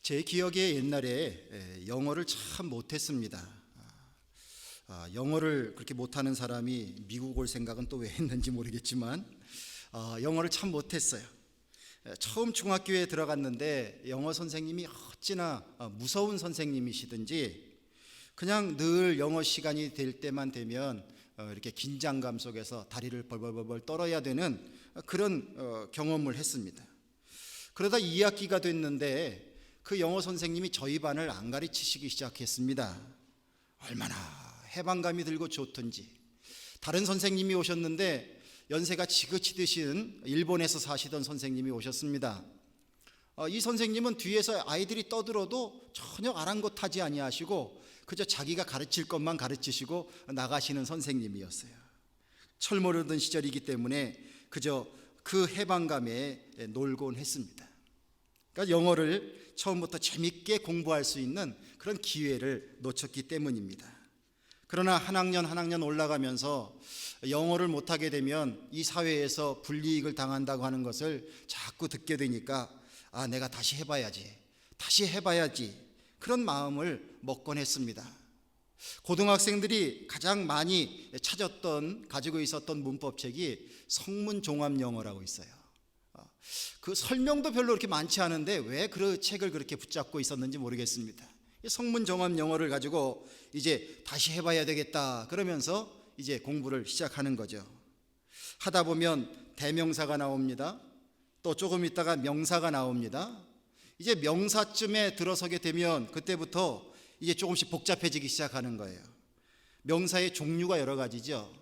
제 기억에 옛날에 영어를 참 못했습니다. 영어를 그렇게 못하는 사람이 미국 올 생각은 또 왜 했는지 모르겠지만 영어를 참 못했어요. 처음 중학교에 들어갔는데 영어 선생님이 어찌나 무서운 선생님이시든지 그냥 늘 영어 시간이 될 때만 되면 이렇게 긴장감 속에서 다리를 벌벌벌 떨어야 되는 그런 경험을 했습니다. 그러다 2학기가 됐는데 그 영어 선생님이 저희 반을 안 가르치시기 시작했습니다. 얼마나 해방감이 들고 좋던지. 다른 선생님이 오셨는데 연세가 지긋이 일본에서 사시던 선생님이 오셨습니다. 이 선생님은 뒤에서 아이들이 떠들어도 전혀 아랑곳하지 아니하시고 그저 자기가 가르칠 것만 가르치시고 나가시는 선생님이었어요. 철모르던 시절이기 때문에 그저 그 해방감에 놀곤 했습니다. 그러니까 영어를 처음부터 재밌게 공부할 수 있는 그런 기회를 놓쳤기 때문입니다. 그러나 한 학년 올라가면서 영어를 못하게 되면 이 사회에서 불이익을 당한다고 하는 것을 자꾸 듣게 되니까 내가 다시 해봐야지 그런 마음을 먹곤 했습니다. 고등학생들이 가장 많이 가지고 있었던 문법책이 성문종합영어라고 있어요. 그 설명도 별로 그렇게 많지 않은데 왜 그 책을 그렇게 붙잡고 있었는지 모르겠습니다. 성문종합영어를 가지고 이제 다시 해봐야 되겠다 그러면서 이제 공부를 시작하는 거죠. 하다 보면 대명사가 나옵니다. 또 조금 있다가 명사가 나옵니다. 이제 명사쯤에 들어서게 되면 그때부터 이제 조금씩 복잡해지기 시작하는 거예요. 명사의 종류가 여러 가지죠.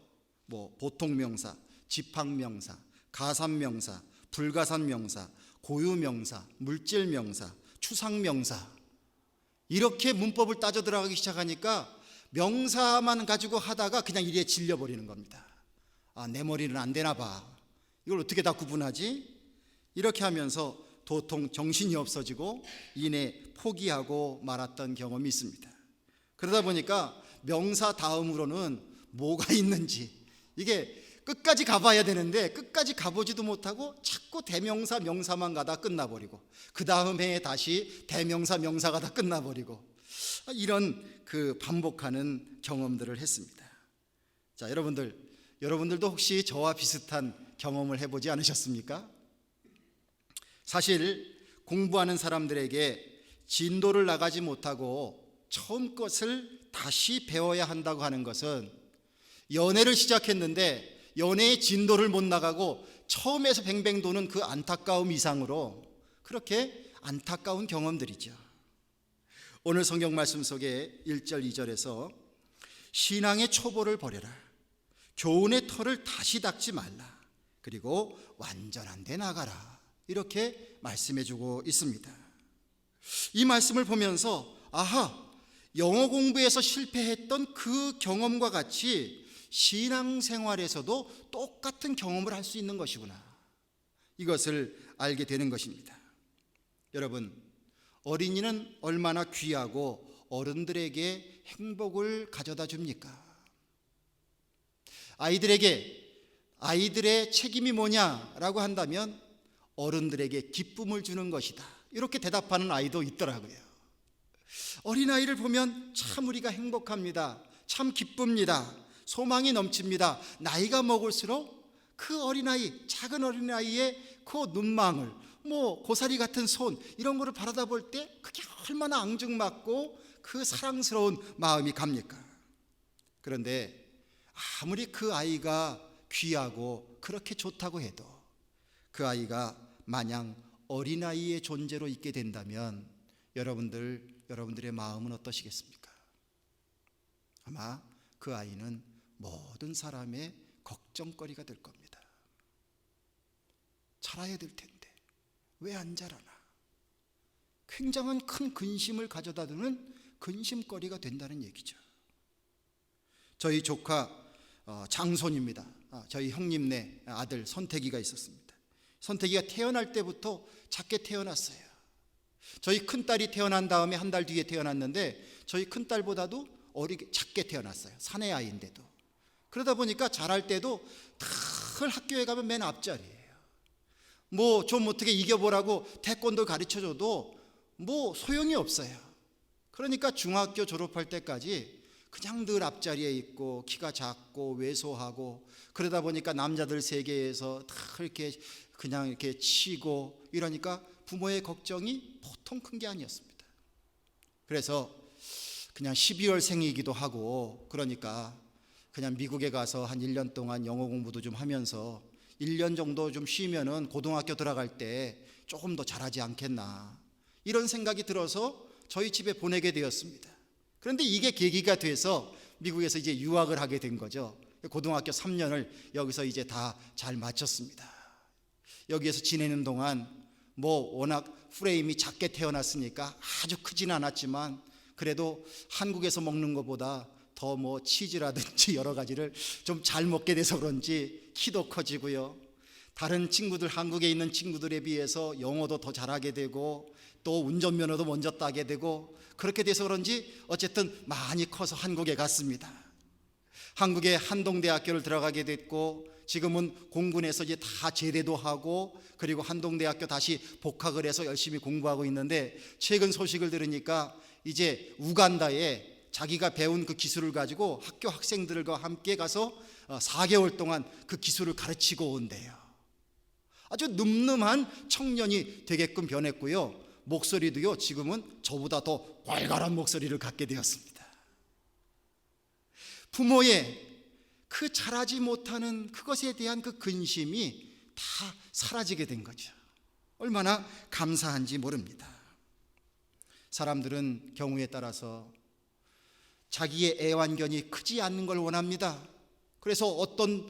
보통명사, 집합명사, 가산명사, 불가산명사, 고유명사, 물질명사, 추상명사, 이렇게 문법을 따져 들어가기 시작하니까 명사만 가지고 하다가 그냥 이래 질려버리는 겁니다. 내 머리는 안 되나 봐. 이걸 어떻게 다 구분하지? 이렇게 하면서 도통 정신이 없어지고 이내 포기하고 말았던 경험이 있습니다. 그러다 보니까 명사 다음으로는 뭐가 있는지, 이게 끝까지 가봐야 되는데 끝까지 가보지도 못하고 자꾸 대명사 명사만 가다 끝나버리고 그 다음 해에 다시 대명사 명사가 다 끝나버리고 이런 반복하는 경험들을 했습니다. 자, 여러분들도 혹시 저와 비슷한 경험을 해보지 않으셨습니까? 사실 공부하는 사람들에게 진도를 나가지 못하고 처음 것을 다시 배워야 한다고 하는 것은 연애를 시작했는데 연애의 진도를 못 나가고 처음에서 뱅뱅 도는 그 안타까움 이상으로 그렇게 안타까운 경험들이죠. 오늘 성경 말씀 속에 1절 2절에서 신앙의 초보를 버려라, 교훈의 터를 다시 닦지 말라, 그리고 완전한 데 나가라, 이렇게 말씀해 주고 있습니다. 이 말씀을 보면서 영어 공부에서 실패했던 그 경험과 같이 신앙생활에서도 똑같은 경험을 할 수 있는 것이구나, 이것을 알게 되는 것입니다. 여러분, 어린이는 얼마나 귀하고 어른들에게 행복을 가져다 줍니까? 아이들의 책임이 뭐냐라고 한다면 어른들에게 기쁨을 주는 것이다, 이렇게 대답하는 아이도 있더라고요. 어린아이를 보면 참 우리가 행복합니다. 참 기쁩니다. 소망이 넘칩니다. 나이가 먹을수록 그 작은 어린아이의 그 눈망울, 고사리 같은 손, 이런 거를 바라다 볼 때 그게 얼마나 앙증맞고 그 사랑스러운 마음이 갑니까? 그런데 아무리 그 아이가 귀하고 그렇게 좋다고 해도 그 아이가 마냥 어린아이의 존재로 있게 된다면 여러분들의 마음은 어떠시겠습니까? 아마 그 아이는 모든 사람의 걱정거리가 될 겁니다. 자라야 될 텐데 왜 안 자라나? 굉장한 큰 근심을 가져다 두는 근심거리가 된다는 얘기죠. 저희 조카 장손입니다. 저희 형님네 아들 선택이가 있었습니다. 선택이가 태어날 때부터 작게 태어났어요. 저희 큰딸이 태어난 다음에 한 달 뒤에 태어났는데 저희 큰딸보다도 작게 태어났어요. 사내 아이인데도. 그러다 보니까 자랄 때도 늘 학교에 가면 맨 앞자리예요. 좀 어떻게 이겨보라고 태권도 가르쳐줘도 뭐 소용이 없어요. 그러니까 중학교 졸업할 때까지 그냥 늘 앞자리에 있고 키가 작고 왜소하고 그러다 보니까 남자들 세계에서 다 이렇게 그냥 이렇게 치고 이러니까 부모의 걱정이 보통 큰 게 아니었습니다. 그래서 그냥 12월생이기도 하고 그러니까 그냥 미국에 가서 한 1년 동안 영어 공부도 좀 하면서 1년 정도 좀 쉬면은 고등학교 들어갈 때 조금 더 잘하지 않겠나 이런 생각이 들어서 저희 집에 보내게 되었습니다. 그런데 이게 계기가 돼서 미국에서 이제 유학을 하게 된 거죠. 고등학교 3년을 여기서 이제 다 잘 마쳤습니다. 여기에서 지내는 동안 뭐 워낙 프레임이 작게 태어났으니까 아주 크진 않았지만 그래도 한국에서 먹는 것보다 더 뭐 치즈라든지 여러 가지를 좀 잘 먹게 돼서 그런지 키도 커지고요. 다른 친구들, 한국에 있는 친구들에 비해서 영어도 더 잘하게 되고 또 운전면허도 먼저 따게 되고 그렇게 돼서 그런지 어쨌든 많이 커서 한국에 갔습니다. 한국의 한동대학교를 들어가게 됐고 지금은 공군에서 이제 다 제대도 하고 그리고 한동대학교 다시 복학을 해서 열심히 공부하고 있는데 최근 소식을 들으니까 이제 우간다에 자기가 배운 그 기술을 가지고 학교 학생들과 함께 가서 4개월 동안 그 기술을 가르치고 온대요. 아주 늠름한 청년이 되게끔 변했고요. 목소리도요 지금은 저보다 더 괄괄한 목소리를 갖게 되었습니다. 부모의 그 잘하지 못하는 그것에 대한 그 근심이 다 사라지게 된 거죠. 얼마나 감사한지 모릅니다. 사람들은 경우에 따라서 자기의 애완견이 크지 않는 걸 원합니다. 그래서 어떤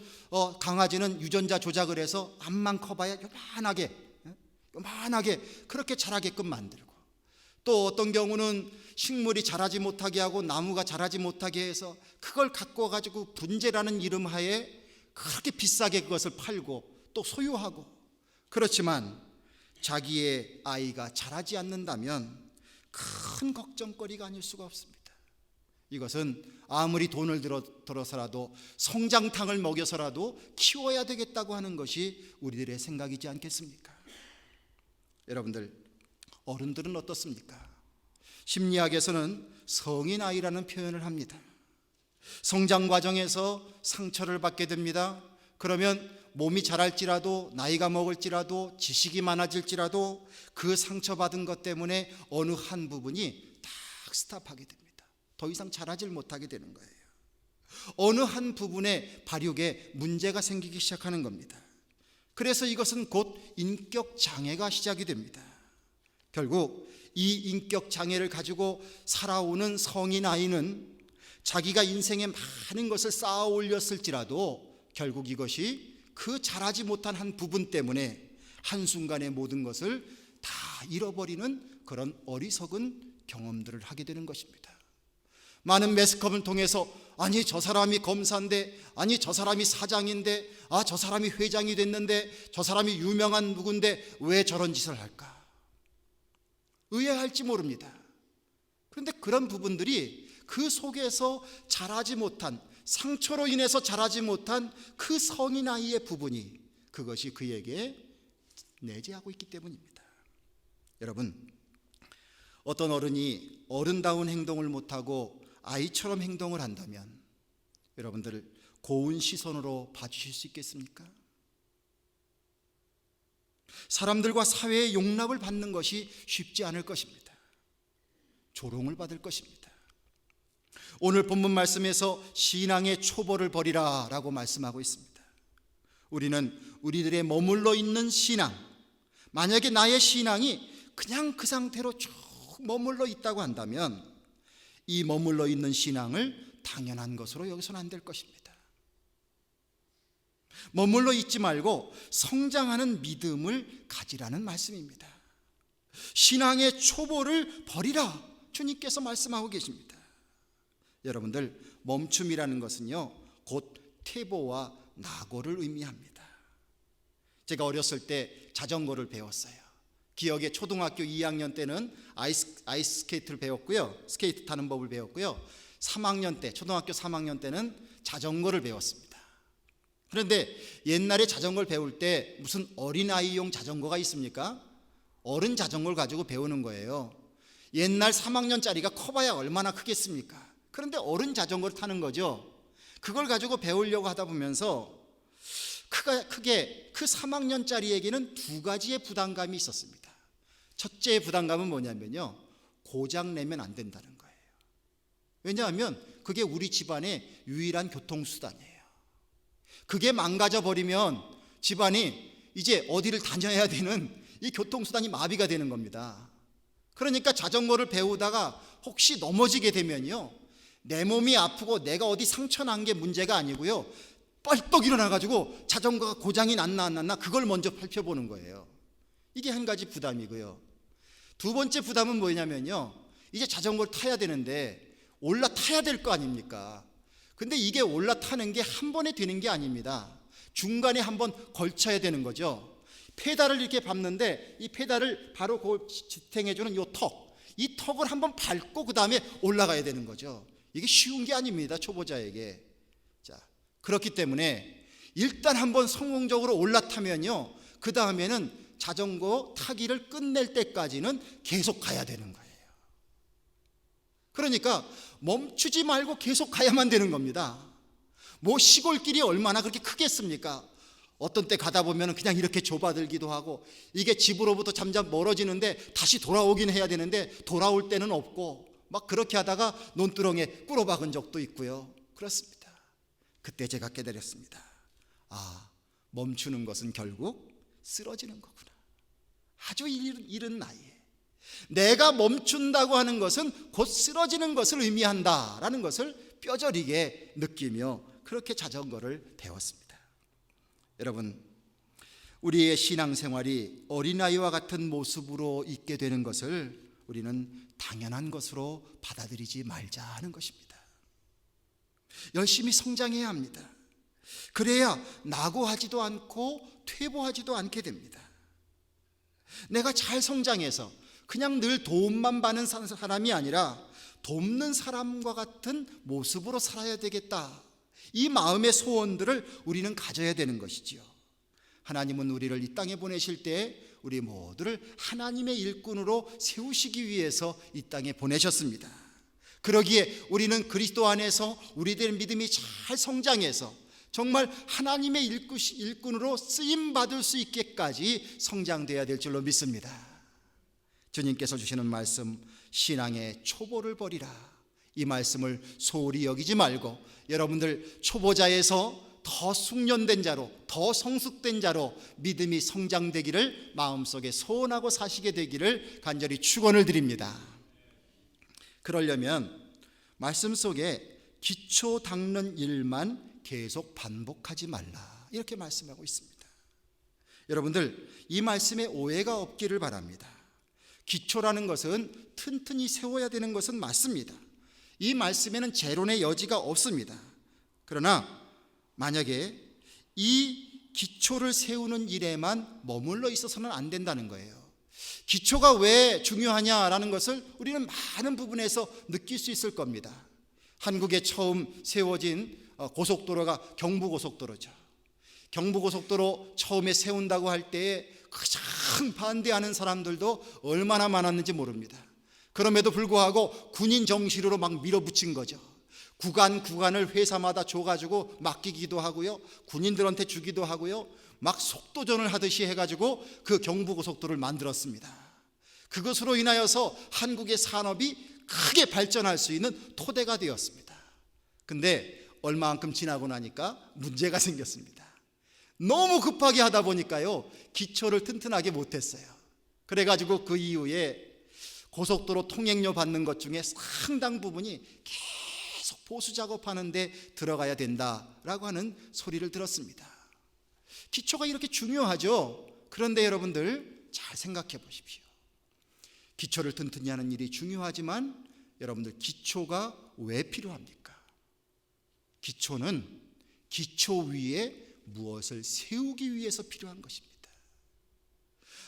강아지는 유전자 조작을 해서 암만 커봐야 요만하게 그렇게 자라게끔 만들고 또 어떤 경우는 식물이 자라지 못하게 하고 나무가 자라지 못하게 해서 그걸 갖고 가지고 분재라는 이름 하에 그렇게 비싸게 그것을 팔고 또 소유하고 그렇지만 자기의 아이가 자라지 않는다면 큰 걱정거리가 아닐 수가 없습니다. 이것은 아무리 돈을 들어서라도 성장탕을 먹여서라도 키워야 되겠다고 하는 것이 우리들의 생각이지 않겠습니까? 여러분들 어른들은 어떻습니까? 심리학에서는 성인 아이라는 표현을 합니다. 성장 과정에서 상처를 받게 됩니다. 그러면 몸이 자랄지라도 나이가 먹을지라도 지식이 많아질지라도 그 상처받은 것 때문에 어느 한 부분이 딱 스탑하게 됩니다. 더 이상 자라질 못하게 되는 거예요. 어느 한 부분의 발육에 문제가 생기기 시작하는 겁니다. 그래서 이것은 곧 인격 장애가 시작이 됩니다. 결국 이 인격 장애를 가지고 살아오는 성인 아이는 자기가 인생에 많은 것을 쌓아 올렸을지라도 결국 이것이 그 자라지 못한 한 부분 때문에 한순간에 모든 것을 다 잃어버리는 그런 어리석은 경험들을 하게 되는 것입니다. 많은 매스컴을 통해서 아니 저 사람이 검사인데 아니 저 사람이 사장인데 저 사람이 회장이 됐는데 저 사람이 유명한 누군데 왜 저런 짓을 할까? 의아할지 모릅니다. 그런데 그런 부분들이 그 속에서 자라지 못한 상처로 인해서 자라지 못한 그 성인 아이의 부분이 그것이 그에게 내재하고 있기 때문입니다. 여러분 어떤 어른이 어른다운 행동을 못하고 아이처럼 행동을 한다면 여러분들 고운 시선으로 봐주실 수 있겠습니까? 사람들과 사회의 용납을 받는 것이 쉽지 않을 것입니다. 조롱을 받을 것입니다. 오늘 본문 말씀에서 신앙의 초보를 버리라 라고 말씀하고 있습니다. 우리는 우리들의 머물러 있는 신앙, 만약에 나의 신앙이 그냥 그 상태로 쭉 머물러 있다고 한다면 이 머물러 있는 신앙을 당연한 것으로 여기서는 안 될 것입니다. 머물러 있지 말고 성장하는 믿음을 가지라는 말씀입니다. 신앙의 초보를 버리라 주님께서 말씀하고 계십니다. 여러분들 멈춤이라는 것은요 곧 퇴보와 낙오를 의미합니다. 제가 어렸을 때 자전거를 배웠어요. 기억에 초등학교 2학년 때는 아이스 스케이트를 배웠고요. 스케이트 타는 법을 배웠고요. 3학년 때, 초등학교 3학년 때는 자전거를 배웠습니다. 그런데 옛날에 자전거를 배울 때 무슨 어린아이용 자전거가 있습니까? 어른 자전거를 가지고 배우는 거예요. 옛날 3학년짜리가 커봐야 얼마나 크겠습니까? 그런데 어른 자전거를 타는 거죠. 그걸 가지고 배우려고 하다 보면서 크게 그 3학년짜리에게는 두 가지의 부담감이 있었습니다. 첫째의 부담감은 뭐냐면요, 고장 내면 안 된다는 거예요. 왜냐하면 그게 우리 집안의 유일한 교통수단이에요. 그게 망가져 버리면 집안이 이제 어디를 다녀야 되는 이 교통수단이 마비가 되는 겁니다. 그러니까 자전거를 배우다가 혹시 넘어지게 되면요, 내 몸이 아프고 내가 어디 상처 난 게 문제가 아니고요, 뻘떡 일어나가지고 자전거가 고장이 났나 안 났나 그걸 먼저 살펴보는 거예요. 이게 한 가지 부담이고요. 두 번째 부담은 뭐냐면요, 이제 자전거를 타야 되는데 올라타야 될 거 아닙니까? 근데 이게 올라타는 게 한 번에 되는 게 아닙니다. 중간에 한번 걸쳐야 되는 거죠. 페달을 이렇게 밟는데 이 페달을 바로 그 지탱해주는 이 턱을 한번 밟고 그 다음에 올라가야 되는 거죠. 이게 쉬운 게 아닙니다, 초보자에게. 자, 그렇기 때문에 일단 한번 성공적으로 올라타면요, 그 다음에는 자전거 타기를 끝낼 때까지는 계속 가야 되는 거예요. 그러니까 멈추지 말고 계속 가야만 되는 겁니다. 뭐 시골길이 얼마나 그렇게 크겠습니까? 어떤 때 가다 보면 그냥 이렇게 좁아들기도 하고, 이게 집으로부터 점점 멀어지는데 다시 돌아오긴 해야 되는데 돌아올 때는 없고, 막 그렇게 하다가 논두렁에 꿇어박은 적도 있고요. 그렇습니다. 그때 제가 깨달았습니다. 아, 멈추는 것은 결국 쓰러지는 거구나. 아주 이른 나이에 내가 멈춘다고 하는 것은 곧 쓰러지는 것을 의미한다라는 것을 뼈저리게 느끼며 그렇게 자전거를 배웠습니다. 여러분, 우리의 신앙생활이 어린아이와 같은 모습으로 있게 되는 것을 우리는 당연한 것으로 받아들이지 말자 하는 것입니다. 열심히 성장해야 합니다. 그래야 낙오하지도 않고 퇴보하지도 않게 됩니다. 내가 잘 성장해서 그냥 늘 도움만 받는 사람이 아니라 돕는 사람과 같은 모습으로 살아야 되겠다, 이 마음의 소원들을 우리는 가져야 되는 것이지요. 하나님은 우리를 이 땅에 보내실 때 우리 모두를 하나님의 일꾼으로 세우시기 위해서 이 땅에 보내셨습니다. 그러기에 우리는 그리스도 안에서 우리들 믿음이 잘 성장해서 정말 하나님의 일꾼으로 쓰임받을 수 있게까지 성장돼야 될 줄로 믿습니다. 주님께서 주시는 말씀, 신앙의 초보를 버리라, 이 말씀을 소홀히 여기지 말고 여러분들 초보자에서 더 숙련된 자로, 더 성숙된 자로 믿음이 성장되기를 마음속에 소원하고 사시게 되기를 간절히 축원을 드립니다. 그러려면 말씀 속에 기초 닦는 일만 계속 반복하지 말라, 이렇게 말씀하고 있습니다. 여러분들, 이 말씀에 오해가 없기를 바랍니다. 기초라는 것은 튼튼히 세워야 되는 것은 맞습니다. 이 말씀에는 재론의 여지가 없습니다. 그러나 만약에 이 기초를 세우는 일에만 머물러 있어서는 안 된다는 거예요. 기초가 왜 중요하냐라는 것을 우리는 많은 부분에서 느낄 수 있을 겁니다. 한국에 처음 세워진 고속도로가 경부고속도로죠. 경부고속도로 처음에 세운다고 할 때에 가장 반대하는 사람들도 얼마나 많았는지 모릅니다. 그럼에도 불구하고 군인 정신으로 막 밀어붙인 거죠. 구간을 회사마다 줘가지고 맡기기도 하고요, 군인들한테 주기도 하고요, 막 속도전을 하듯이 해가지고 그 경부고속도로를 만들었습니다. 그것으로 인하여서 한국의 산업이 크게 발전할 수 있는 토대가 되었습니다. 근데 얼마만큼 지나고 나니까 문제가 생겼습니다. 너무 급하게 하다 보니까요, 기초를 튼튼하게 못했어요. 그래가지고 그 이후에 고속도로 통행료 받는 것 중에 상당 부분이 계속 보수 작업하는데 들어가야 된다라고 하는 소리를 들었습니다. 기초가 이렇게 중요하죠. 그런데 여러분들 잘 생각해 보십시오. 기초를 튼튼히 하는 일이 중요하지만 여러분들, 기초가 왜 필요합니까? 기초는 기초 위에 무엇을 세우기 위해서 필요한 것입니다.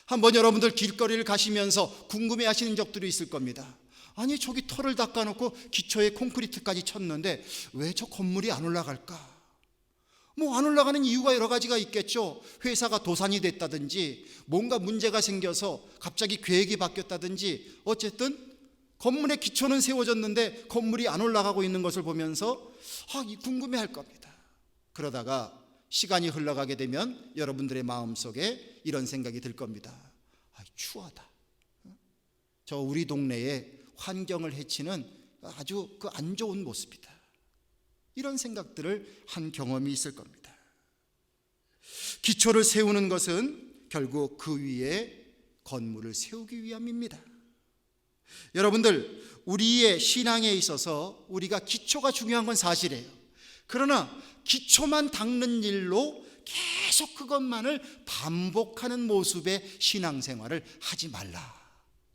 한번 여러분들 길거리를 가시면서 궁금해 하시는 적들이 있을 겁니다. 아니, 저기 털을 닦아놓고 기초에 콘크리트까지 쳤는데 왜 저 건물이 안 올라갈까? 뭐 안 올라가는 이유가 여러 가지가 있겠죠. 회사가 도산이 됐다든지, 뭔가 문제가 생겨서 갑자기 계획이 바뀌었다든지, 어쨌든 건물의 기초는 세워졌는데 건물이 안 올라가고 있는 것을 보면서 궁금해할 겁니다. 그러다가 시간이 흘러가게 되면 여러분들의 마음속에 이런 생각이 들 겁니다. 추하다. 저 우리 동네에 환경을 해치는 아주 그 안 좋은 모습이다. 이런 생각들을 한 경험이 있을 겁니다. 기초를 세우는 것은 결국 그 위에 건물을 세우기 위함입니다. 여러분들, 우리의 신앙에 있어서 우리가 기초가 중요한 건 사실이에요. 그러나 기초만 닦는 일로 계속 그것만을 반복하는 모습의 신앙생활을 하지 말라,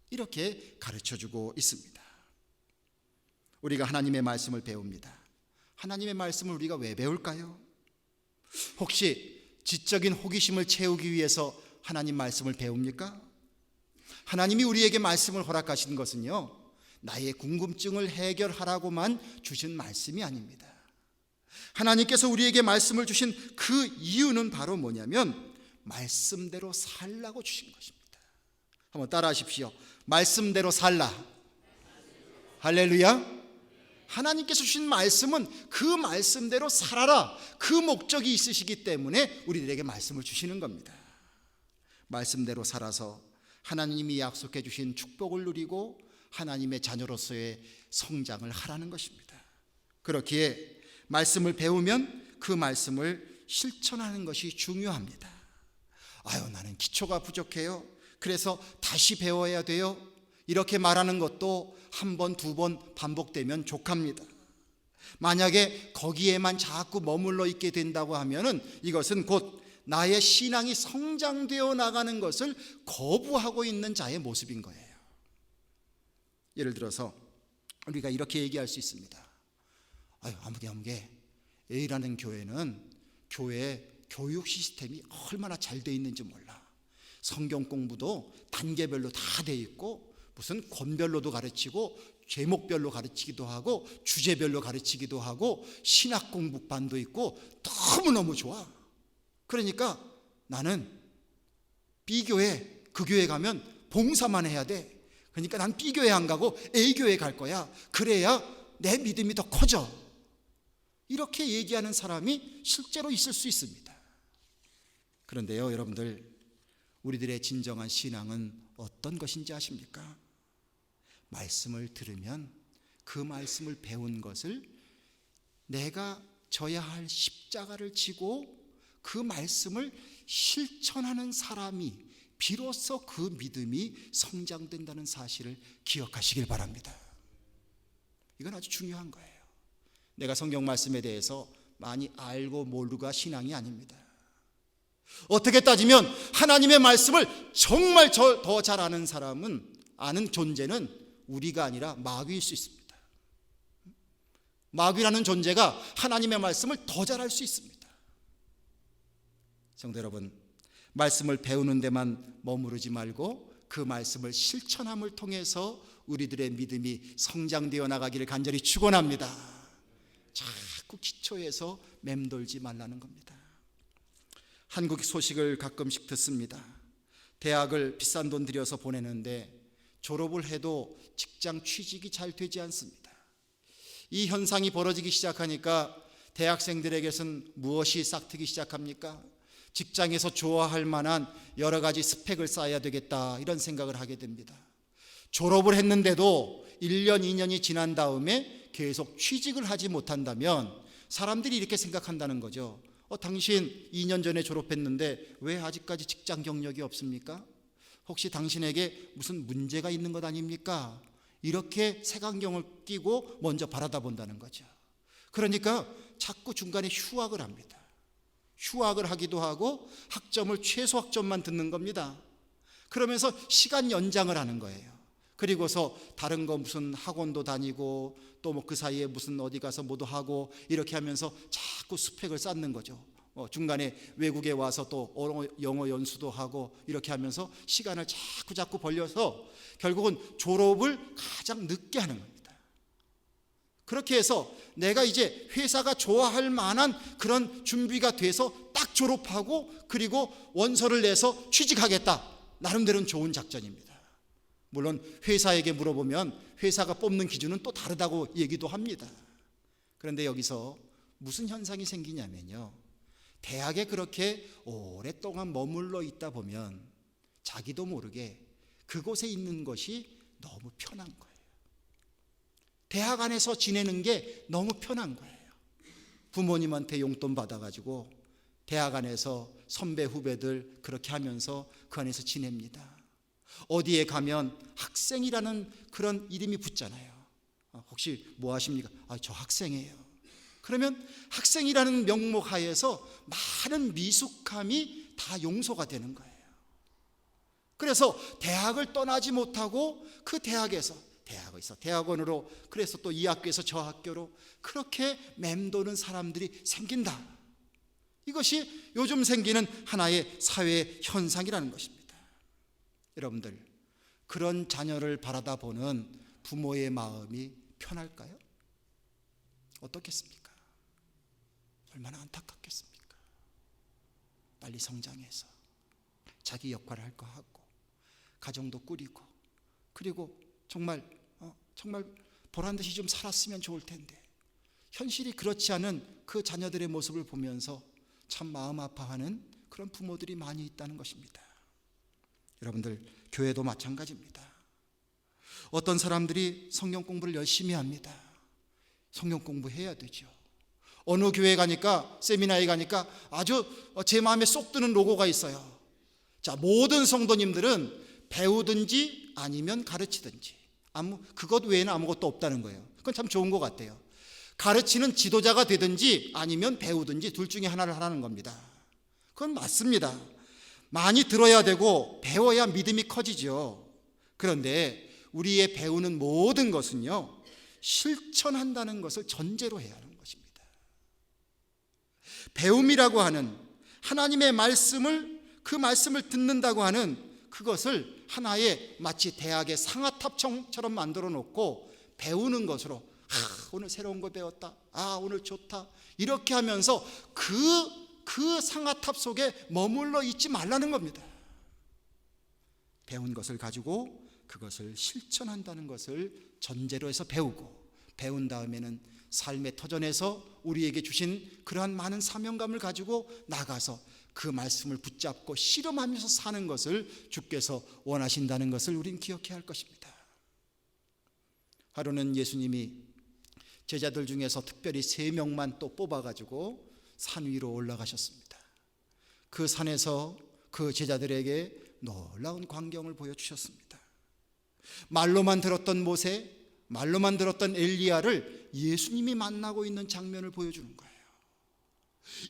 이렇게 가르쳐주고 있습니다. 우리가 하나님의 말씀을 배웁니다. 하나님의 말씀을 우리가 왜 배울까요? 혹시 지적인 호기심을 채우기 위해서 하나님 말씀을 배웁니까? 하나님이 우리에게 말씀을 허락하신 것은요, 나의 궁금증을 해결하라고만 주신 말씀이 아닙니다. 하나님께서 우리에게 말씀을 주신 그 이유는 바로 뭐냐면 말씀대로 살라고 주신 것입니다. 한번 따라 하십시오. 말씀대로 살라. 할렐루야. 하나님께서 주신 말씀은 그 말씀대로 살아라, 그 목적이 있으시기 때문에 우리들에게 말씀을 주시는 겁니다. 말씀대로 살아서 하나님이 약속해 주신 축복을 누리고 하나님의 자녀로서의 성장을 하라는 것입니다. 그렇기에 말씀을 배우면 그 말씀을 실천하는 것이 중요합니다. 나는 기초가 부족해요, 그래서 다시 배워야 돼요, 이렇게 말하는 것도 한 번, 두 번 반복되면 족합니다. 만약에 거기에만 자꾸 머물러 있게 된다고 하면은 이것은 곧 나의 신앙이 성장되어 나가는 것을 거부하고 있는 자의 모습인 거예요. 예를 들어서 우리가 이렇게 얘기할 수 있습니다. 아무개 A라는 교회는 교회 교육 시스템이 얼마나 잘 돼 있는지 몰라. 성경 공부도 단계별로 다 돼 있고 무슨 권별로도 가르치고 제목별로 가르치기도 하고 주제별로 가르치기도 하고 신학 공부반도 있고 너무너무 좋아. 그러니까 나는 B교회, 그 교회 가면 봉사만 해야 돼. 그러니까 난 B교회 안 가고 A교회 갈 거야. 그래야 내 믿음이 더 커져. 이렇게 얘기하는 사람이 실제로 있을 수 있습니다. 그런데요, 여러분들, 우리들의 진정한 신앙은 어떤 것인지 아십니까? 말씀을 들으면 그 말씀을 배운 것을 내가 져야 할 십자가를 지고 그 말씀을 실천하는 사람이 비로소 그 믿음이 성장된다는 사실을 기억하시길 바랍니다. 이건 아주 중요한 거예요. 내가 성경 말씀에 대해서 많이 알고 모르가 신앙이 아닙니다. 어떻게 따지면 하나님의 말씀을 정말 더 잘 아는 사람은, 아는 존재는 우리가 아니라 마귀일 수 있습니다. 마귀라는 존재가 하나님의 말씀을 더 잘 알 수 있습니다. 성도 여러분, 말씀을 배우는 데만 머무르지 말고 그 말씀을 실천함을 통해서 우리들의 믿음이 성장되어 나가기를 간절히 축원합니다. 자꾸 기초에서 맴돌지 말라는 겁니다. 한국 소식을 가끔씩 듣습니다. 대학을 비싼 돈 들여서 보내는데 졸업을 해도 직장 취직이 잘 되지 않습니다. 이 현상이 벌어지기 시작하니까 대학생들에게는 무엇이 싹트기 시작합니까? 직장에서 좋아할 만한 여러 가지 스펙을 쌓아야 되겠다, 이런 생각을 하게 됩니다. 졸업을 했는데도 1년, 2년이 지난 다음에 계속 취직을 하지 못한다면 사람들이 이렇게 생각한다는 거죠. 당신 2년 전에 졸업했는데 왜 아직까지 직장 경력이 없습니까? 혹시 당신에게 무슨 문제가 있는 것 아닙니까? 이렇게 색안경을 끼고 먼저 바라다 본다는 거죠. 그러니까 자꾸 중간에 휴학을 합니다. 휴학을 하기도 하고 학점을 최소 학점만 듣는 겁니다. 그러면서 시간 연장을 하는 거예요. 그리고서 다른 거 무슨 학원도 다니고 또 뭐 그 사이에 무슨 어디 가서 뭐도 하고 이렇게 하면서 자꾸 스펙을 쌓는 거죠. 중간에 외국에 와서 또 영어 연수도 하고 이렇게 하면서 시간을 자꾸 벌려서 결국은 졸업을 가장 늦게 하는 겁니다. 그렇게 해서 내가 이제 회사가 좋아할 만한 그런 준비가 돼서 딱 졸업하고 그리고 원서를 내서 취직하겠다. 나름대로는 좋은 작전입니다. 물론 회사에게 물어보면 회사가 뽑는 기준은 또 다르다고 얘기도 합니다. 그런데 여기서 무슨 현상이 생기냐면요, 대학에 그렇게 오랫동안 머물러 있다 보면 자기도 모르게 그곳에 있는 것이 너무 편한 거예요. 대학 안에서 지내는 게 너무 편한 거예요. 부모님한테 용돈 받아가지고 대학 안에서 선배 후배들 그렇게 하면서 그 안에서 지냅니다. 어디에 가면 학생이라는 그런 이름이 붙잖아요. 혹시 뭐 하십니까? 저 학생이에요. 그러면 학생이라는 명목 하에서 많은 미숙함이 다 용서가 되는 거예요. 그래서 대학을 떠나지 못하고 그 대학에서 대학원으로, 그래서 또 이 학교에서 저 학교로 그렇게 맴도는 사람들이 생긴다. 이것이 요즘 생기는 하나의 사회 현상이라는 것입니다. 여러분들, 그런 자녀를 바라다 보는 부모의 마음이 편할까요? 어떻겠습니까? 얼마나 안타깝겠습니까? 빨리 성장해서 자기 역할을 할 거 하고 가정도 꾸리고, 그리고 정말 보란듯이 좀 살았으면 좋을 텐데 현실이 그렇지 않은 그 자녀들의 모습을 보면서 참 마음 아파하는 그런 부모들이 많이 있다는 것입니다. 여러분들, 교회도 마찬가지입니다. 어떤 사람들이 성경 공부를 열심히 합니다. 성경 공부해야 되죠. 어느 교회 가니까, 세미나에 가니까 아주 제 마음에 쏙 드는 로고가 있어요. 자, 모든 성도님들은 배우든지 아니면 가르치든지, 그것 외에는 아무것도 없다는 거예요. 그건 참 좋은 것 같아요. 가르치는 지도자가 되든지 아니면 배우든지 둘 중에 하나를 하라는 겁니다. 그건 맞습니다. 많이 들어야 되고 배워야 믿음이 커지죠. 그런데 우리의 배우는 모든 것은요, 실천한다는 것을 전제로 해야 하는 것입니다. 배움이라고 하는 하나님의 말씀을, 그 말씀을 듣는다고 하는 그것을 하나의 마치 대학의 상아탑처럼 만들어 놓고 배우는 것으로, 오늘 새로운 거 배웠다, 오늘 좋다, 이렇게 하면서 그 상아탑 속에 머물러 있지 말라는 겁니다. 배운 것을 가지고 그것을 실천한다는 것을 전제로 해서 배우고, 배운 다음에는 삶의 터전에서 우리에게 주신 그러한 많은 사명감을 가지고 나가서 그 말씀을 붙잡고 실험하면서 사는 것을 주께서 원하신다는 것을 우린 기억해야 할 것입니다. 하루는 예수님이 제자들 중에서 특별히 3명만 또 뽑아가지고 산 위로 올라가셨습니다. 그 산에서 그 제자들에게 놀라운 광경을 보여주셨습니다. 말로만 들었던 모세, 말로만 들었던 엘리야를 예수님이 만나고 있는 장면을 보여주는 거예요.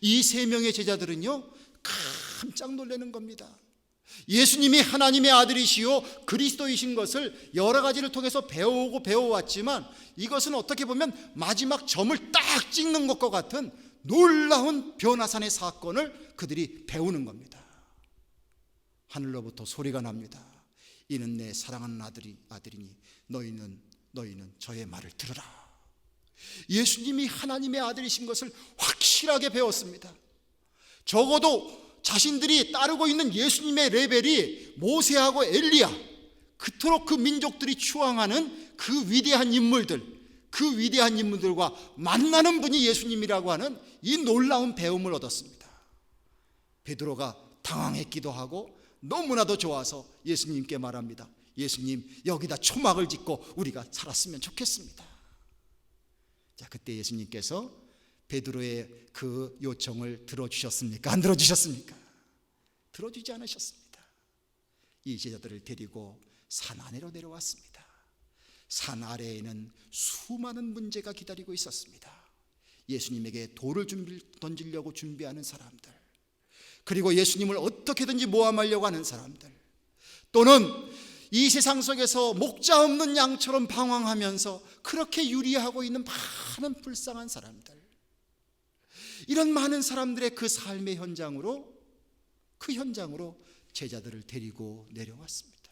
이 3명의 제자들은요, 깜짝 놀라는 겁니다. 예수님이 하나님의 아들이시요 그리스도이신 것을 여러 가지를 통해서 배워오고 배워왔지만, 이것은 어떻게 보면 마지막 점을 딱 찍는 것과 같은 놀라운 변화산의 사건을 그들이 배우는 겁니다. 하늘로부터 소리가 납니다. 이는 내 사랑하는 아들이니 너희는 저의 말을 들으라. 예수님이 하나님의 아들이신 것을 확실하게 배웠습니다. 적어도 자신들이 따르고 있는 예수님의 레벨이 모세하고 엘리야, 그토록 그 민족들이 추앙하는 그 위대한 인물들과 만나는 분이 예수님이라고 하는 이 놀라운 배움을 얻었습니다. 베드로가 당황했기도 하고 너무나도 좋아서 예수님께 말합니다. 예수님, 여기다 초막을 짓고 우리가 살았으면 좋겠습니다. 자, 그때 예수님께서 베드로의 그 요청을 들어주셨습니까? 안 들어주셨습니까? 들어주지 않으셨습니다. 이 제자들을 데리고 산 아래로 내려왔습니다. 산 아래에는 수많은 문제가 기다리고 있었습니다. 예수님에게 돌을 던지려고 준비하는 사람들, 그리고 예수님을 어떻게든지 모함하려고 하는 사람들, 또는 이 세상 속에서 목자 없는 양처럼 방황하면서 그렇게 유리하고 있는 많은 불쌍한 사람들, 이런 많은 사람들의 그 삶의 현장으로 제자들을 데리고 내려왔습니다.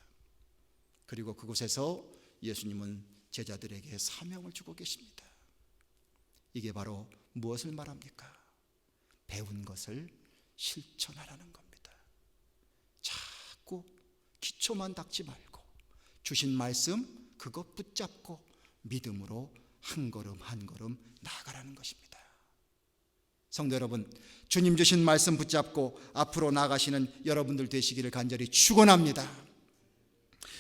그리고 그곳에서 예수님은 제자들에게 사명을 주고 계십니다. 이게 바로 무엇을 말합니까? 배운 것을 실천하라는 겁니다. 자꾸 기초만 닦지 말고 주신 말씀 그것 붙잡고 믿음으로 한 걸음 한 걸음 나아가라는 것입니다. 성도 여러분, 주님 주신 말씀 붙잡고 앞으로 나가시는 여러분들 되시기를 간절히 축원합니다.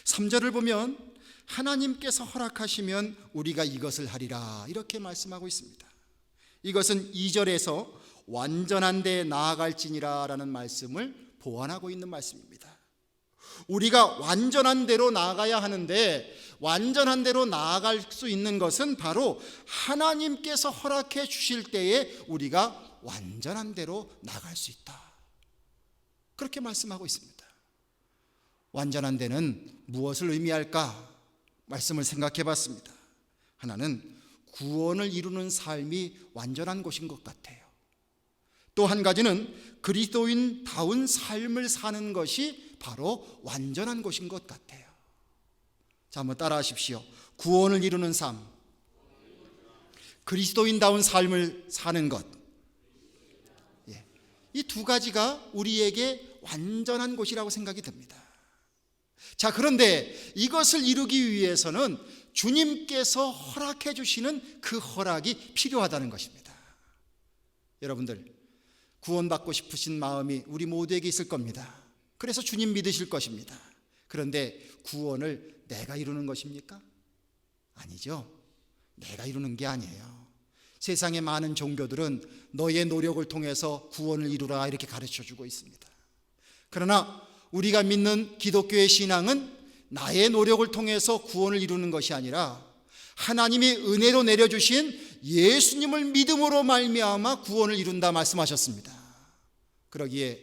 3절을 보면 하나님께서 허락하시면 우리가 이것을 하리라 이렇게 말씀하고 있습니다. 이것은 2절에서 완전한 데 나아갈지니라 라는 말씀을 보완하고 있는 말씀입니다. 우리가 완전한 대로 나아가야 하는데 완전한 대로 나아갈 수 있는 것은 바로 하나님께서 허락해 주실 때에 우리가 완전한 대로 나아갈 수 있다. 그렇게 말씀하고 있습니다. 완전한 데는 무엇을 의미할까? 말씀을 생각해 봤습니다. 하나는 구원을 이루는 삶이 완전한 곳인 것 같아요. 또 한 가지는 그리스도인다운 삶을 사는 것이 바로 완전한 곳인 것 같아요. 자, 한번 따라 하십시오. 구원을 이루는 삶, 그리스도인다운 삶을 사는 것, 이 두 가지가 우리에게 완전한 곳이라고 생각이 듭니다. 자, 그런데 이것을 이루기 위해서는 주님께서 허락해 주시는 그 허락이 필요하다는 것입니다. 여러분들, 구원받고 싶으신 마음이 우리 모두에게 있을 겁니다. 그래서 주님 믿으실 것입니다. 그런데 구원을 내가 이루는 것입니까? 아니죠. 내가 이루는 게 아니에요. 세상의 많은 종교들은 너의 노력을 통해서 구원을 이루라 이렇게 가르쳐주고 있습니다. 그러나 우리가 믿는 기독교의 신앙은 나의 노력을 통해서 구원을 이루는 것이 아니라 하나님이 은혜로 내려주신 예수님을 믿음으로 말미암아 구원을 이룬다 말씀하셨습니다. 그러기에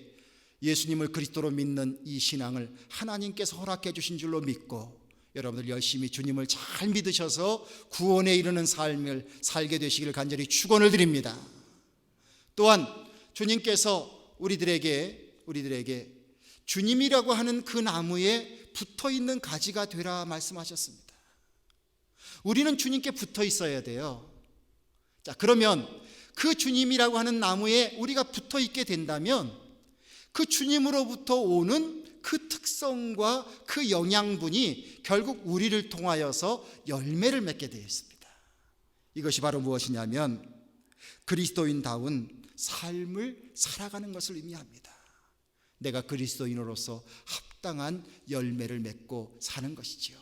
예수님을 그리스도로 믿는 이 신앙을 하나님께서 허락해 주신 줄로 믿고 여러분들 열심히 주님을 잘 믿으셔서 구원에 이르는 삶을 살게 되시기를 간절히 축원을 드립니다. 또한 주님께서 우리들에게 주님이라고 하는 그 나무에 붙어있는 가지가 되라 말씀하셨습니다. 우리는 주님께 붙어 있어야 돼요. 자, 그러면 그 주님이라고 하는 나무에 우리가 붙어 있게 된다면 그 주님으로부터 오는 그 특성과 그 영양분이 결국 우리를 통하여서 열매를 맺게 되어 있습니다. 이것이 바로 무엇이냐면 그리스도인다운 삶을 살아가는 것을 의미합니다. 내가 그리스도인으로서 합당한 열매를 맺고 사는 것이지요.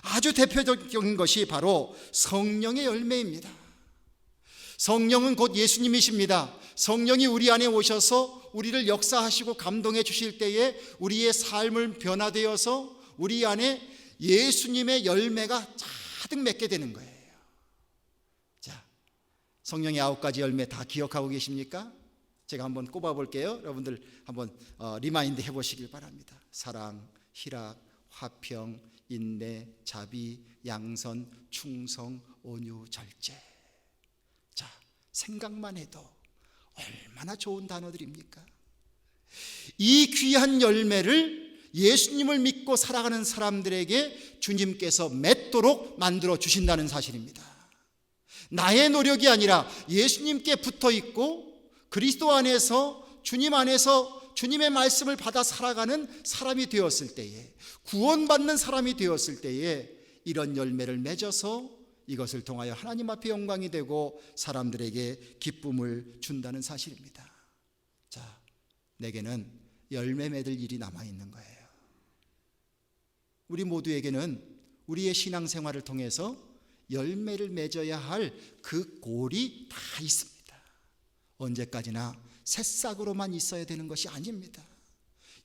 아주 대표적인 것이 바로 성령의 열매입니다. 성령은 곧 예수님이십니다. 성령이 우리 안에 오셔서 우리를 역사하시고 감동해 주실 때에 우리의 삶을 변화되어서 우리 안에 예수님의 열매가 가득 맺게 되는 거예요. 자, 성령의 9가지 열매 다 기억하고 계십니까? 제가 한번 꼽아볼게요. 여러분들 한번 리마인드 해보시길 바랍니다. 사랑, 희락, 화평, 인내, 자비, 양선, 충성, 온유, 절제. 자, 생각만 해도 얼마나 좋은 단어들입니까? 이 귀한 열매를 예수님을 믿고 살아가는 사람들에게 주님께서 맺도록 만들어 주신다는 사실입니다. 나의 노력이 아니라 예수님께 붙어 있고 그리스도 안에서 주님 안에서 주님의 말씀을 받아 살아가는 사람이 되었을 때에, 구원받는 사람이 되었을 때에 이런 열매를 맺어서 이것을 통하여 하나님 앞에 영광이 되고 사람들에게 기쁨을 준다는 사실입니다. 자, 내게는 열매 맺을 일이 남아있는 거예요. 우리 모두에게는 우리의 신앙생활을 통해서 열매를 맺어야 할 그 골이 다 있습니다. 언제까지나 새싹으로만 있어야 되는 것이 아닙니다.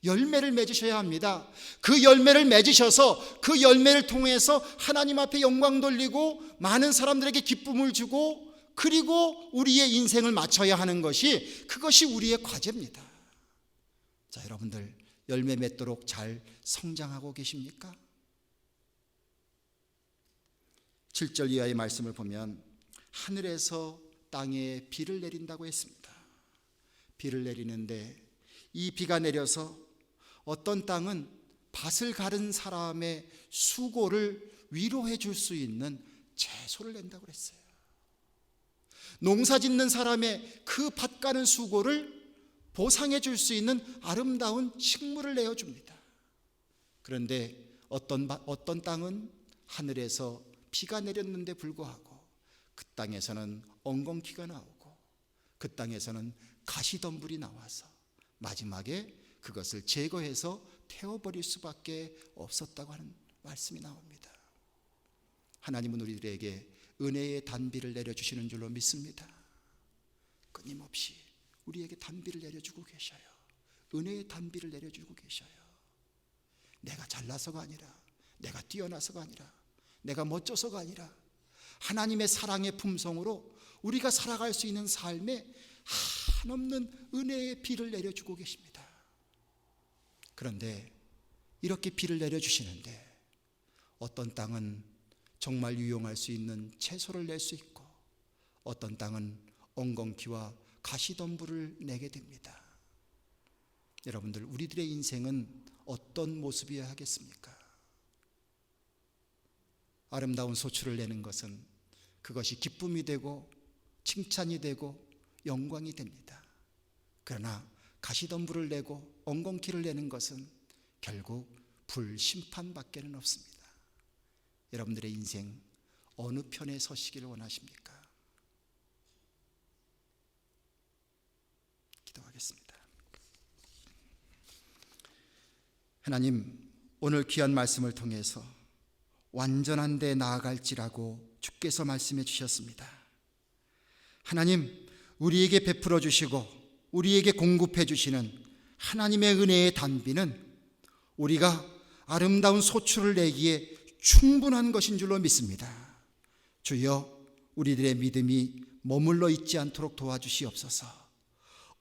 열매를 맺으셔야 합니다. 그 열매를 맺으셔서 그 열매를 통해서 하나님 앞에 영광 돌리고 많은 사람들에게 기쁨을 주고 그리고 우리의 인생을 마쳐야 하는 것이 그것이 우리의 과제입니다. 자, 여러분들 열매 맺도록 잘 성장하고 계십니까? 7절 이하의 말씀을 보면 하늘에서 땅에 비를 내린다고 했습니다. 비를 내리는데 이 비가 내려서 어떤 땅은 밭을 가른 사람의 수고를 위로해 줄 수 있는 채소를 낸다고 그랬어요. 농사 짓는 사람의 그 밭 가는 수고를 보상해 줄 수 있는 아름다운 식물을 내어줍니다. 그런데 어떤 땅은 하늘에서 비가 내렸는데 불구하고 그 땅에서는 엉겅퀴가 나오고 그 땅에서는 가시덤불이 나와서 마지막에 그것을 제거해서 태워버릴 수밖에 없었다고 하는 말씀이 나옵니다. 하나님은 우리들에게 은혜의 단비를 내려주시는 줄로 믿습니다. 끊임없이 우리에게 단비를 내려주고 계셔요. 은혜의 단비를 내려주고 계셔요. 내가 잘나서가 아니라, 내가 뛰어나서가 아니라, 내가 멋져서가 아니라 하나님의 사랑의 품성으로 우리가 살아갈 수 있는 삶에 한없는 은혜의 비를 내려주고 계십니다. 그런데 이렇게 비를 내려주시는데 어떤 땅은 정말 유용할 수 있는 채소를 낼 수 있고 어떤 땅은 엉겅퀴와 가시덤불을 내게 됩니다. 여러분들, 우리들의 인생은 어떤 모습이어야 하겠습니까? 아름다운 소출을 내는 것은 그것이 기쁨이 되고 칭찬이 되고 영광이 됩니다. 그러나 가시덤불을 내고 엉겅퀴를 내는 것은 결국 불심판밖에는 없습니다. 여러분들의 인생 어느 편에 서시기를 원하십니까? 기도하겠습니다. 하나님, 오늘 귀한 말씀을 통해서 완전한 데 나아갈지라고 주께서 말씀해 주셨습니다. 하나님, 우리에게 베풀어 주시고 우리에게 공급해 주시는 하나님의 은혜의 단비는 우리가 아름다운 소출을 내기에 충분한 것인 줄로 믿습니다. 주여, 우리들의 믿음이 머물러 있지 않도록 도와주시옵소서.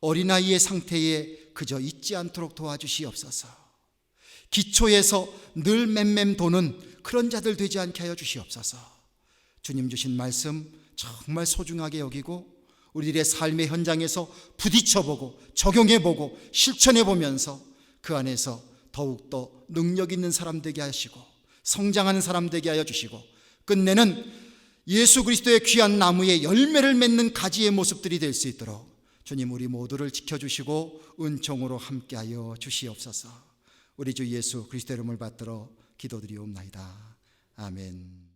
어린아이의 상태에 그저 있지 않도록 도와주시옵소서. 기초에서 늘 맴맴 도는 그런 자들 되지 않게 하여 주시옵소서. 주님 주신 말씀 정말 소중하게 여기고 우리들의 삶의 현장에서 부딪혀보고 적용해보고 실천해보면서 그 안에서 더욱더 능력 있는 사람 되게 하시고 성장하는 사람 되게 하여 주시고 끝내는 예수 그리스도의 귀한 나무에 열매를 맺는 가지의 모습들이 될 수 있도록 주님, 우리 모두를 지켜주시고 은총으로 함께하여 주시옵소서. 우리 주 예수 그리스도의 이름을 받들어 기도드리옵나이다. 아멘.